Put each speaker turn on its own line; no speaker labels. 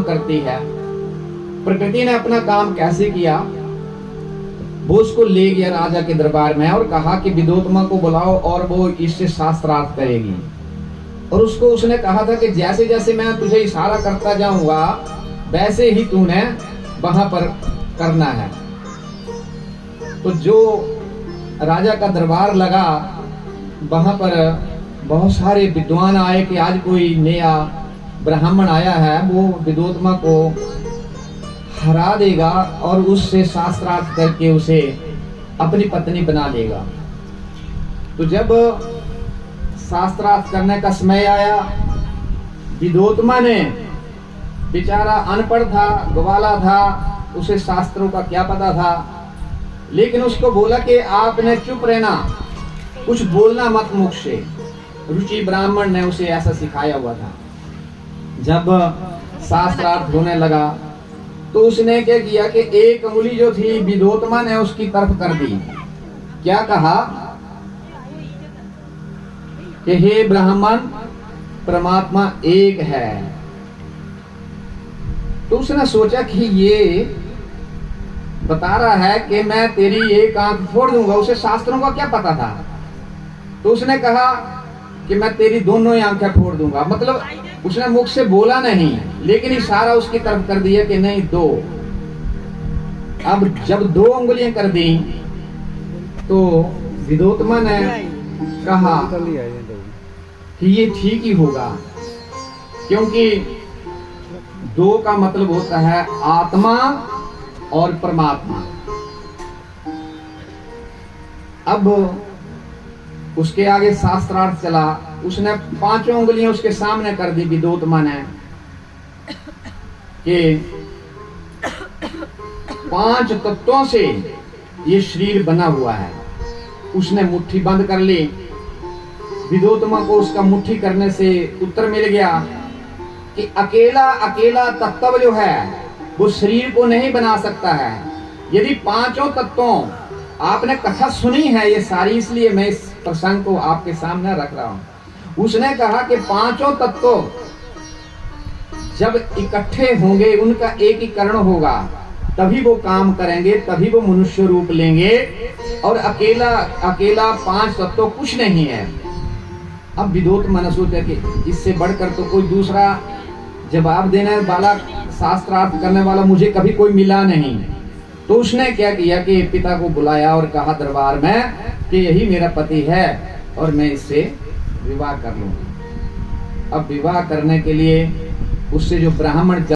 करती है। प्रकृति ने अपना काम कैसे किया, वो उसको ले गया राजा के दरबार में और कहा कि विदोत्मा को बुलाओ और वो इससे शास्त्रार्थ करेगी। और उसको उसने कहा था कि जैसे जैसे मैं तुझे इशारा करता जाऊंगा वैसे ही तूने वहां पर करना है। तो जो राजा का दरबार लगा, वहां पर बहुत सारे विद्वान आए कि आज कोई नया ब्राह्मण आया है, वो विदोत्मा को हरा देगा और उससे शास्त्रार्थ करके उसे अपनी पत्नी बना लेगा। तो जब शास्त्रार्थ करने का समय आया, विदोत्मा ने, बेचारा अनपढ़ था, ग्वाला था, उसे शास्त्रों का क्या पता था, लेकिन उसको बोला कि आपने चुप रहना, कुछ बोलना मत मुख से। ऋषि ब्राह्मण ने उसे ऐसा सिखाया हुआ था। जब शास्त्रार्थ होने लगा तो उसने क्या किया कि एक अंगुली जो थी विदोत्मा ने उसकी तरफ कर दी। क्या कहा कि हे ब्राह्मण, परमात्मा एक है। तो उसने सोचा कि ये बता रहा है कि मैं तेरी एक आंख फोड़ दूंगा, उसे शास्त्रों का क्या पता था। तो उसने कहा कि मैं तेरी दोनों ही आंखें फोड़ दूंगा। मतलब उसने मुख से बोला नहीं, लेकिन इशारा उसकी तरफ कर दिया कि नहीं दो। अब जब दो उंगलियां कर दी तो विदोत्मा ने कहा कि ये ठीक ही होगा, क्योंकि दो का मतलब होता है आत्मा और परमात्मा। अब उसके आगे शास्त्रार्थ चला। उसने पांचों उंगलियां उसके सामने कर दी विदोत्मा ने कि 5 तत्वों से ये शरीर बना हुआ है। उसने मुट्ठी बंद कर ली। विदोत्मा को उसका मुट्ठी करने से उत्तर मिल गया कि अकेला अकेला तत्व जो है वो शरीर को नहीं बना सकता है। यदि पांचों तत्वों, आपने कथा सुनी है ये सारी, इसलिए मैं इस प्रसंग को आपके सामने रख रहा हूं। उसने कहा कि पांचों तत्व जब इकट्ठे होंगे, उनका एकीकरण होगा, तभी वो काम करेंगे, तभी वो मनुष्य रूप लेंगे। और अकेला अकेला 5 तत्व कुछ नहीं है। अब विदोत्मा ने सोचा कि इससे बढ़कर तो कोई दूसरा जवाब देने वाला, शास्त्रार्थ करने वाला मुझे कभी कोई मिला नहीं। तो उसने क्या किया कि पिता को बुलाया और कहा दरबार में कि यही मेरा पति है और मैं इससे विवाह कर लूंगा। अब विवाह करने के लिए उससे जो ब्राह्मण